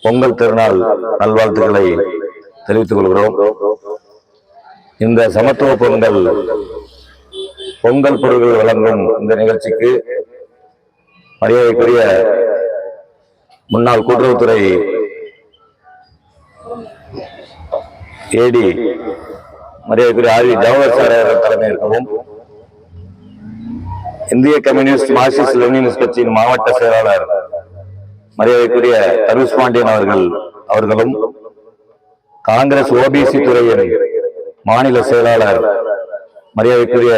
பொங்கல் திருநாள் நல்வாழ்த்துக்களை தெரிவித்துக் கொள்கிறோம். இந்த சமத்துவ பொங்கல் பொருட்கள் வழங்கும் இந்த நிகழ்ச்சிக்கு மரியாதைக்குரிய முன்னாள் கூட்டுறவுத்துறை ஏடி மரியாதைக்குரிய ஆதி ஜவஹர் சார் தலைமை இருக்கவும், இந்திய கம்யூனிஸ்ட் மார்க்சிஸ்ட் லெனினிஸ்ட் கட்சியின் மாவட்ட செயலாளர் மரியாதைக்குரிய தருஷ் பாண்டியன் அவர்களும், காங்கிரஸ் ஓபிசி துறையின் மாநில செயலாளர் மரியாதைக்குரிய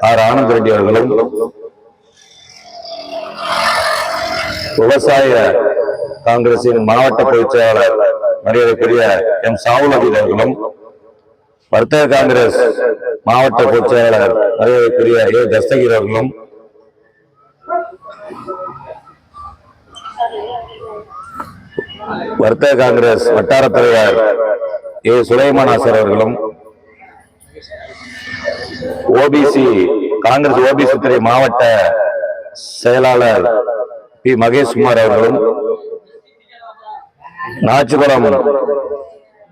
ஆர் ஆனந்த் ரெட்டி அவர்களும், விவசாய காங்கிரசின் மாவட்ட பொதுச் செயலாளர் மரியாதைக்குரிய எம் சாவுல் அபீத் அவர்களும், வர்த்தக காங்கிரஸ் மாவட்ட பொதுச் செயலாளர் மரியாதைக்குரிய ஏ தஸ்தகீர் அவர்களும், வர்த்தக காங்கிரஸ் வட்டார தலைவர் ஏ சுலைமான் ஆசர் அவர்களும், காங்கிரஸ் ஓபிசி துறை மாவட்ட செயலாளர் பி மகேஷ் குமார் அவர்களும், நாச்சிபுரம்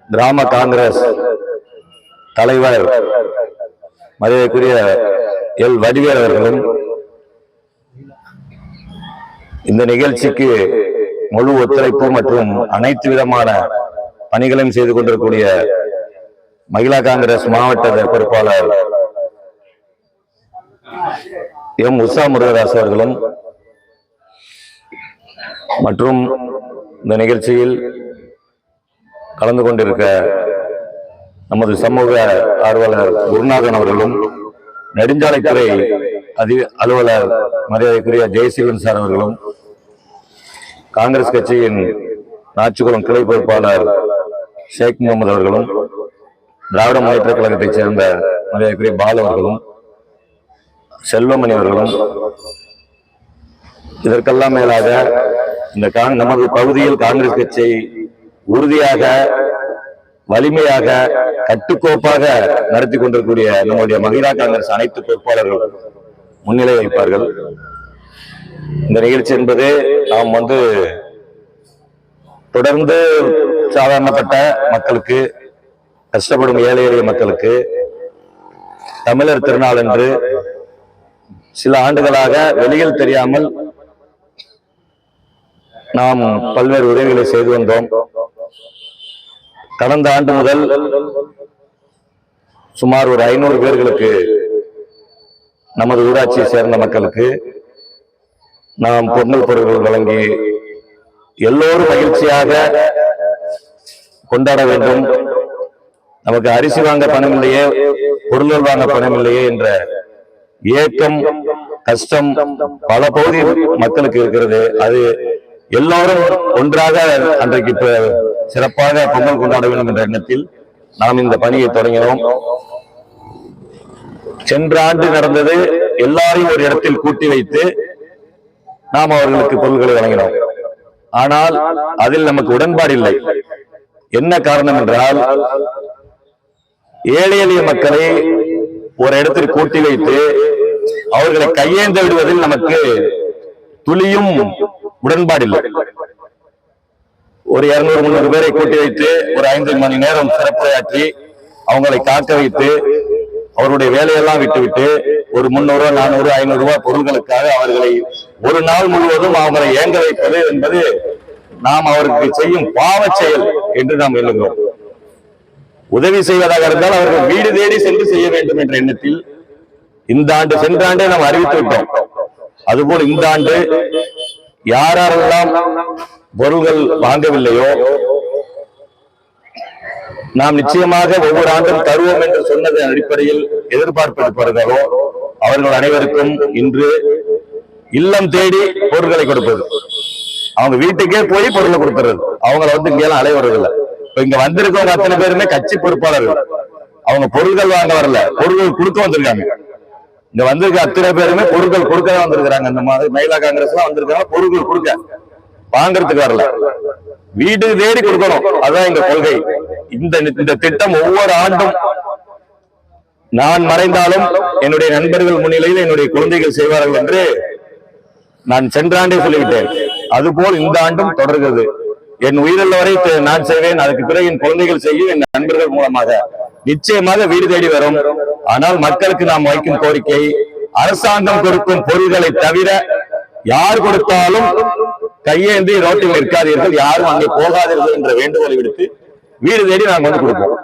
கிராம காங்கிரஸ் தலைவர் மரியாதைக்குரிய எல் வடிவேல் அவர்களும், இந்த நிகழ்ச்சிக்கு முழு ஒத்துழைப்பு மற்றும் அனைத்து விதமான பணிகளையும் செய்து கொண்டிருக்கூடிய மகிழா காங்கிரஸ் மாவட்ட பொறுப்பாளர் எம் உஷா முருகதாஸ் அவர்களும் மற்றும் இந்த நிகழ்ச்சியில் கலந்து கொண்டிருக்க நமது சமூக ஆர்வலர் குருநாதன் அவர்களும், நெடுஞ்சாலைத்துறை அலுவலர் மரியாதைக்குரிய ஜெயசீலன் சார் அவர்களும், காங்கிரஸ் கட்சியின் நாச்சிகுளம் கிளை பொறுப்பாளர் ஷேக் முகமது அவர்களும், திராவிட முன்னேற்ற கழகத்தைச் சேர்ந்த மரியாதைக்குரிய பால் அவர்களும், செல்வமணி அவர்களும், இதற்கெல்லாம் மேலாக இந்த நமது பகுதியில் காங்கிரஸ் கட்சியை உறுதியாக வலிமையாக கட்டுக்கோப்பாக நடத்தி கொண்டிருக்கூடிய நம்முடைய மகிழா காங்கிரஸ் அனைத்து பொறுப்பாளர்கள் முன்னிலை வைப்பார்கள். இந்த நிகழ்ச்சி என்பது நாம் தொடர்ந்து சாதாரணப்பட்ட மக்களுக்கு, கஷ்டப்படும் ஏழை எளிய மக்களுக்கு தமிழர் திருநாள் என்று சில ஆண்டுகளாக வெளியில் தெரியாமல் நாம் பல்வேறு உதவிகளை செய்து வந்தோம். கடந்த ஆண்டு முதல் சுமார் ஒரு 500 பேர்களுக்கு, நமது ஊராட்சியை சேர்ந்த மக்களுக்கு நாம் பொங்கல் பொருட்கள் வழங்கி எல்லோரும் மகிழ்ச்சியாக கொண்டாட வேண்டும். நமக்கு அரிசி வாங்க பணம் இல்லையே, பொருள்கள் வாங்க பணம் இல்லையே என்ற ஏக்கம், கஷ்டம் பல பகுதி மக்களுக்கு இருக்கிறது. அது எல்லோரும் ஒன்றாக அன்றைக்கு சிறப்பாக பொங்கல் கொண்டாட வேண்டும் என்ற எண்ணத்தில் நாம் இந்த பணியை தொடங்கினோம். சென்ற ஆண்டு நடந்தது, எல்லாரையும் ஒரு இடத்தில் கூட்டி வைத்து நாம் அவர்களுக்கு பொருட்களை வழங்கினோம். ஆனால் அதில் நமக்கு உடன்பாடு இல்லை. என்ன காரணம் என்றால், ஏழை எளிய மக்களை ஒரு இடத்தில் கூட்டி வைத்து அவர்களை கையேந்த விடுவதில் நமக்கு துளியும் உடன்பாடு இல்லை. ஒரு 200-300 பேரை கூட்டி வைத்து ஒரு 5 மணி நேரம் சிறப்புரையாற்றி அவங்களை காக்க வைத்து அவருடைய வேலையெல்லாம் விட்டுவிட்டு ஒரு 300, 400, 500 ரூபாய் பொருட்களுக்காக அவர்களை ஒரு நாள் முழுவதும் அவங்களை ஏங்க வைப்பது என்பது நாம் அவருக்கு செய்யும் பாவ செயல் என்று நாம் எண்ணுகிறோம். உதவி செய்வதாக இருந்தால் அவர்கள் வீடு தேடி சென்று செய்ய வேண்டும் என்ற எண்ணத்தில் இந்த ஆண்டு, சென்ற ஆண்டே நாம் அறிவித்து விட்டோம். அதுபோல் இந்த ஆண்டு யாரெல்லாம் பொருள்கள் வாங்கவில்லையோ நாம் நிச்சயமாக ஒவ்வொரு ஆண்டும் தருவோம் என்று சொன்னதன் அடிப்படையில் எதிர்பார்ப்பதோ அவர்கள் அனைவருக்கும் இன்று இல்லம் தேடி பொருட்களை கொடுப்பது, அவங்க வீட்டுக்கே போய் பொருளை கொடுத்துறது, அவங்களை இங்கெல்லாம் அலைவரதில்லை. இப்ப இங்க வந்திருக்கவங்க அத்தனை பேருமே கட்சி பொறுப்பாளர்கள். அவங்க பொருட்கள் வாங்க வரல, பொருட்கள் கொடுக்க வந்திருக்காங்க. இங்க வந்திருக்க அத்தனை பேருமே பொருட்கள் கொடுக்க தான் வந்திருக்கிறாங்க. இந்த மாதிரி மகிழா காங்கிரஸ் எல்லாம் வந்திருக்காங்க, பொருட்கள் கொடுக்க, வாங்கறதுக்கு வரல. வீடு தேடி கொடுக்கணும், அதான் எங்க கொள்கை. இந்த திட்டம் ஒவ்வொரு ஆண்டும் நான் மறைந்தாலும் என்னுடைய நண்பர்கள் முன்னிலையில் என்னுடைய குழந்தைகள் செய்வார்கள் என்று நான் சென்ற ஆண்டே சொல்லிவிட்டேன். அதுபோல் இந்த ஆண்டும் தொடர்கிறது. என் உயிருள்ள வரை நான் செய்வேன், அதுக்கு பிறகு என் குழந்தைகள் செய்யும், என் நண்பர்கள் மூலமாக நிச்சயமாக வீடு தேடி வரும். ஆனால் மக்களுக்கு நாம் வைக்கும் கோரிக்கை, அரசாங்கம் கொடுக்கும் பொருள்களை தவிர யார் கொடுத்தாலும் கையேந்தி ரோட்டில் நிற்காதீர்கள், யாரும் அங்கே போகாதீர்கள் என்ற வேண்டுகோளை விடுத்து வீடு தேடி நாங்கள் வந்து கொடுப்போம்.